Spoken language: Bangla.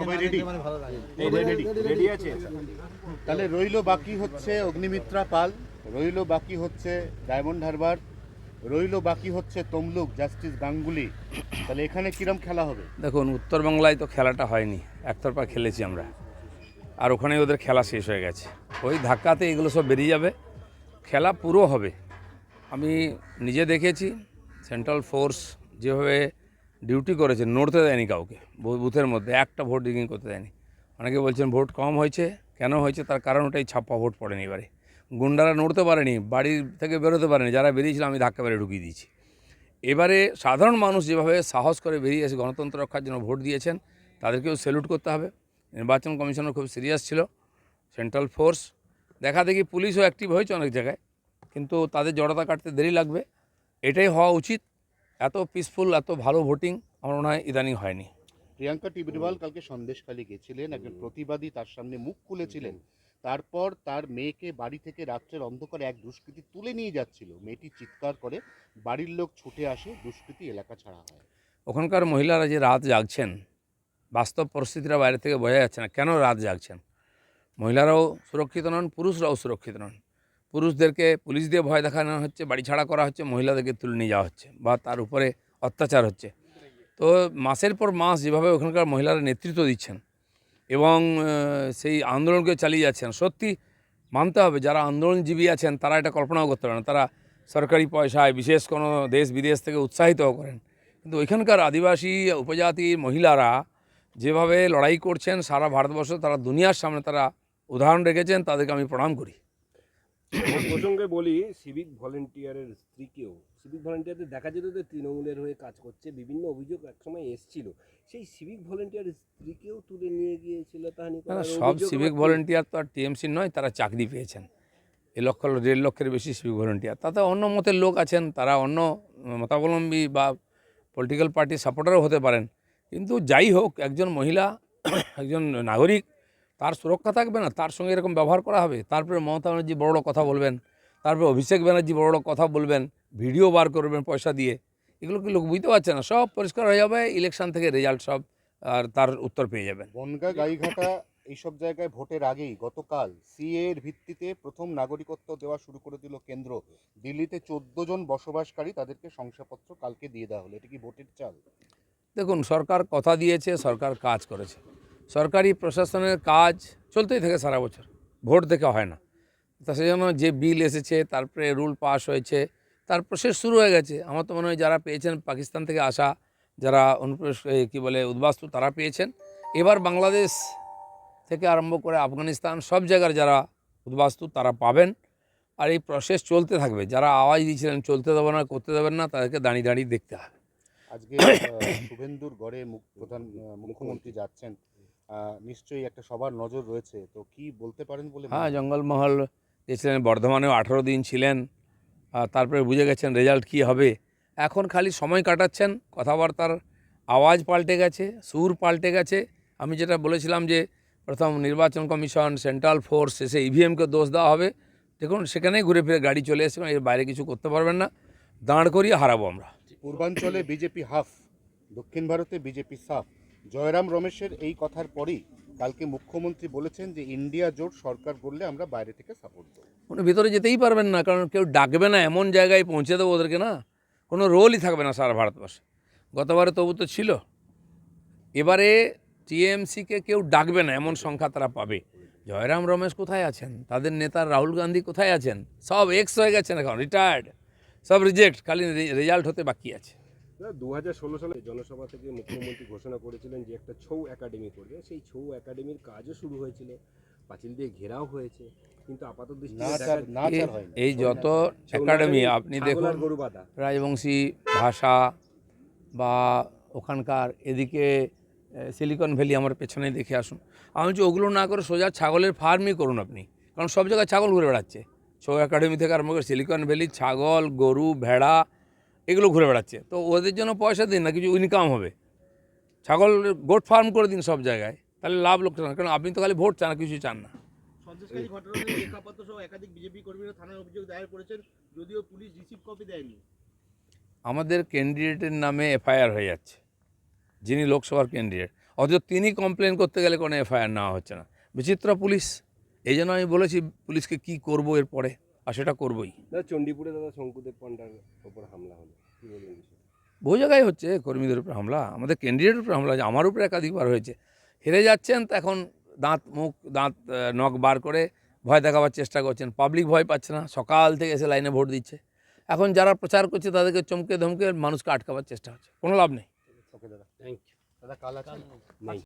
সবাই রেডি? রেডি আছে। তাহলে রইল বাকি হচ্ছে অগ্নিমিত্রা পাল, রইল বাকি হচ্ছে ডায়মন্ড হারবার, রইল বাকি হচ্ছে তমলুক জাস্টিস গাঙ্গুলি। তাহলে এখানে কিরম খেলা হবে? দেখুন, উত্তরবাংলায় তো খেলাটা হয়নি, একতরফা খেলেছি আমরা, আর ওখানে ওদের খেলা শেষ হয়ে গেছে। ওই ধাক্কাতে এগুলো সব বেরিয়ে যাবে, খেলা পুরো হবে। আমি নিজে দেখেছি সেন্ট্রাল ফোর্স যেভাবে ডিউটি করেছে, নড়তে দেয়নি কাউকে, বুথের মধ্যে একটা ভোট রিগিং করতে দেয়নি। অনেকে বলছেন ভোট কম হয়েছে, কেন হয়েছে তার কারণ ওটাই, ছাপ্পা ভোট পড়েনি। এবারে গুন্ডারা নড়তে পারেনি, বাড়ি থেকে বেরোতে পারেনি, যারা বেরিয়েছিল আমি ধাক্কা মেরে ঢুকিয়ে দিয়েছি। এবারে সাধারণ মানুষ যেভাবে সাহস করে বেরিয়ে এসে গণতন্ত্র রক্ষার জন্য ভোট দিয়েছেন, তাদেরকেও স্যালুট করতে হবে। নির্বাচন কমিশনার খুব সিরিয়াস ছিল, সেন্ট্রাল ফোর্স দেখা দেখি পুলিশও অ্যাক্টিভ হয়েছে অনেক জায়গায়, কিন্তু তাদের জড়তা কাটতে দেরি লাগবে। এটাই হওয়া উচিত। এত পিসফুল, এত ভালো ভোটিং আমার মনে হয় ইদানিং হয়নি। প্রিয়াঙ্কা টিবরিওয়াল কালকে সন্দেশখালী গেছিলেন, একজন প্রতিবাদী তার সামনে মুখ খুলেছিলেন, তারপর তার মেয়েকে বাড়ি থেকে রাত্রের অন্ধকারে এক দুষ্কৃতী তুলে নিয়ে যাচ্ছিল, মেয়েটি চিৎকার করে, বাড়ির লোক ছুটে আসে, দুষ্কৃতী এলাকা ছাড়া হয়। ওখানকার মহিলারা যে রাত জাগছেন, বাস্তব পরিস্থিতিটা বাইরে থেকে বোঝা যাচ্ছে না কেন রাত জাগছেন। মহিলারাও সুরক্ষিত নন, পুরুষরাও সুরক্ষিত নন। পুরুষদেরকে পুলিশ দিয়ে ভয় দেখানো হচ্ছে, বাড়ি ছাড়া করা হচ্ছে, মহিলাদেরকে তুলে নিয়ে যাওয়া হচ্ছে বা তার উপরে অত্যাচার হচ্ছে। তো মাসের পর মাস যেভাবে ওখানকার মহিলারা নেতৃত্ব দিচ্ছেন এবং সেই আন্দোলনকে চালিয়ে যাচ্ছেন, সত্যি মানতে হবে যারা আন্দোলনজীবী আছেন তারা এটা কল্পনাও করতে পারে না। তারা সরকারি পয়সায় বিশেষ কোনো দেশ বিদেশ থেকে উৎসাহিতও করেন, কিন্তু ওইখানকার আদিবাসী উপজাতি মহিলারা যেভাবে লড়াই করছেন সারা ভারতবর্ষ, তারা দুনিয়ার সামনে তারা উদাহরণ রেখেছেন, তাদেরকে আমি প্রণাম করি। প্রসঙ্গে বলি, সিভিক ভলেন্টিয়ারের স্ত্রীকেও, সিভিক ভলেন্টিয়ারদের দেখা যেত যে তৃণমূলের হয়ে কাজ করছে, বিভিন্ন অভিযোগ একসময় এসছিল, সেই সিভিক ভলেন্টিয়ারের স্ত্রীকেও তুলে নিয়ে গিয়েছিল তাহানি। সব সিভিক ভলেন্টিয়ার তো আর টিএমসি নয়, তারা চাকরি পেয়েছেন। 1.5 লক্ষের বেশি সিভিক ভলেন্টিয়ার, তাতে অন্য মতের লোক আছেন, তারা অন্য মতাবলম্বী বা পলিটিক্যাল পার্টির সাপোর্টারও হতে পারেন। কিন্তু যাই হোক, একজন মহিলা একজন নাগরিক, তার সুরক্ষা থাকবে না, তার সঙ্গে এরকম ব্যবহার করা হবে। তারপরে মমতা ব্যানার্জি বড় বড় কথা বলবেন, তারপরে অভিষেক ব্যানার্জি বড় বড় কথা বলবেন, ভিডিও বার করবেন পয়সা দিয়ে, এগুলো কি লোক বুঝতে পারছে না? সব পরিষ্কার হয়ে যাবে ইলেকশন থেকে, রেজাল্ট সব, আর তার উত্তর পেয়ে যাবেন। বনগা, গাইঘাটা এইসব জায়গায় ভোটের আগেই গতকাল সিএ এর ভিত্তিতে প্রথম নাগরিকত্ব দেওয়া শুরু করে দিল কেন্দ্র। দিল্লিতে 14 জন বসবাসকারী, তাদেরকে শংসাপত্র কালকে দিয়ে দেওয়া হলো। এটা কি ভোটের চাল? দেখুন, সরকার কথা দিয়েছে, সরকার কাজ করেছে। সরকারি প্রশাসনের কাজ চলতেই থাকে সারা বছর, ভোট দেখে হয় না। তা সেই জন্য যে বিল এসেছে, তারপরে রুল পাস হয়েছে, তার প্রসেস শুরু হয়ে গেছে। আমার তো মনে হয় যারা পেয়েছেন পাকিস্তান থেকে আসা, যারা অনুপ্রবেশ কী বলে উদ্বাস্তু, তারা পেয়েছেন। এবার বাংলাদেশ থেকে আরম্ভ করে আফগানিস্তান, সব জায়গার যারা উদ্বাস্তু তারা পাবেন। আর এই প্রসেস চলতে থাকবে। যারা আওয়াজ দিয়েছিলেন চলতে দেবো না, করতে দেবেন না, তাদেরকে দাঁড়িয়ে দাঁড়িয়ে দেখতে হবে। আজকে শুভেন্দুর গড়ে মুখ্যমন্ত্রী যাচ্ছেন, নিশ্চয়ই একটা সবার নজর রয়েছে, তো কি বলতে পারেন বলে? হ্যাঁ, জঙ্গলমহল গেছিলেন, বর্ধমানেও 18 দিন ছিলেন, তারপরে বুঝে গেছেন রেজাল্ট কী হবে। এখন খালি সময় কাটাচ্ছেন, কথাবার্তার আওয়াজ পাল্টে গেছে, সুর পাল্টে গেছে। আমি যেটা বলেছিলাম যে প্রথম নির্বাচন কমিশন, সেন্ট্রাল ফোর্স, শেষে ইভিএমকে দোষ দেওয়া হবে, দেখুন সেখানেই ঘুরে ফিরে গাড়ি চলে এসেছে, এর বাইরে কিছু করতে পারবেন না, দাঁড় করিয়ে হারাবো আমরা। পূর্বাঞ্চলে বিজেপি হাফ, দক্ষিণ ভারতে বিজেপি সাফ। জয়রাম রমেশের এই কথার পরেই কালকে মুখ্যমন্ত্রী বলেছেন যে ইন্ডিয়া জোট সরকার করলে আমরা বাইরে থেকে সাপোর্ট দেবো। কোনো ভিতরে যেতেই পারবেন না, কারণ কেউ ডাকবে না, এমন জায়গায় পৌঁছে দেবো ওদেরকে না, কোনো রোলই থাকবে না সারা ভারতবর্ষে। গতবারে তবু তো ছিল, এবারে টিএমসিকে কেউ ডাকবে না এমন সংখ্যা তারা পাবে। জয়রাম রমেশ কোথায় আছেন? তাদের নেতা রাহুল গান্ধী কোথায় আছেন? সব এক্স হয়ে গেছেন, এখন রিটায়ার্ড, সব রিজেক্ট, খালি রেজাল্ট হতে বাকি আছে। 2016 সালে জনসভা থেকে মুখ্যমন্ত্রী ঘোষণা করেছিলেন যে একটা ছৌ একাডেমি করবে, সেই ছৌ একাডেমির কাজও শুরু হয়েছিল, পাঁচিল দিয়ে ঘেরাও হয়েছে, কিন্তু আপাতত এই যত একাডেমি আপনি দেখুন, রাজবংশী ভাষা বা ওখানকার এদিকে সিলিকন ভ্যালি আমার পেছনে দেখে আসুন। আমি বলছি ওগুলো না করে সোজা ছাগলের ফার্মই করুন আপনি, কারণ সব জায়গায় ছাগল ঘুরে বেড়াচ্ছে। ছৌ একাডেমি থেকে আরম্ভ করে সিলিকন ভ্যালি, ছাগল, গরু, ভেড়া এগুলো ঘুরে বেড়াচ্ছে। তো ওদের জন্য পয়সা দিন না, কিছু ইনকাম হবে। ছাগল গোট ফার্ম করে দিন সব জায়গায়, তাহলে লাভ লোকসান, কারণ আপনি তো খালি ভোট চান, কিছু চান না। সন্দেশখালী ঘটনায় রেখাপাত্র সহ একাধিক বিজেপি কর্মীরা থানায় অভিযোগ দায়ের করেছেন, যদিও পুলিশ রিসিভ কপি দেয়নি। আমাদের ক্যান্ডিডেটের নামে এফআইআর হয়ে যাচ্ছে, যিনি লোকসভার ক্যান্ডিডেট, অথচ তিনি কমপ্লেন করতে গেলে কোনো এফআইআর নেওয়া হচ্ছে না। বিচিত্র পুলিশ। এই জন্য আমি বলেছি পুলিশকে কি করব এরপরে, আর সেটা করবই। দাদা চণ্ডীপুরে দাদা শঙ্কুদেব পান্ডার ওপর হামলা হলো, কি বলবেন বিষয়টা? বহু জায়গায় হচ্ছে কর্মীদের উপর হামলা, আমাদের ক্যান্ডিডেটের উপর হামলা হয়েছে, আমার উপরে একাধিকবার হয়েছে। হেরে যাচ্ছেন তো এখন দাঁত নখ বার করে ভয় দেখাবার চেষ্টা করছেন, পাবলিক ভয় পাচ্ছে না, সকাল থেকে এসে লাইনে ভোট দিচ্ছে। এখন যারা প্রচার করছে তাদেরকে চমকে ধমকে মানুষকে আটকাবার চেষ্টা হচ্ছে, কোনো লাভ নেই। ওকে দাদা, থ্যাংক ইউ। দাদা কাল আছে? নেই।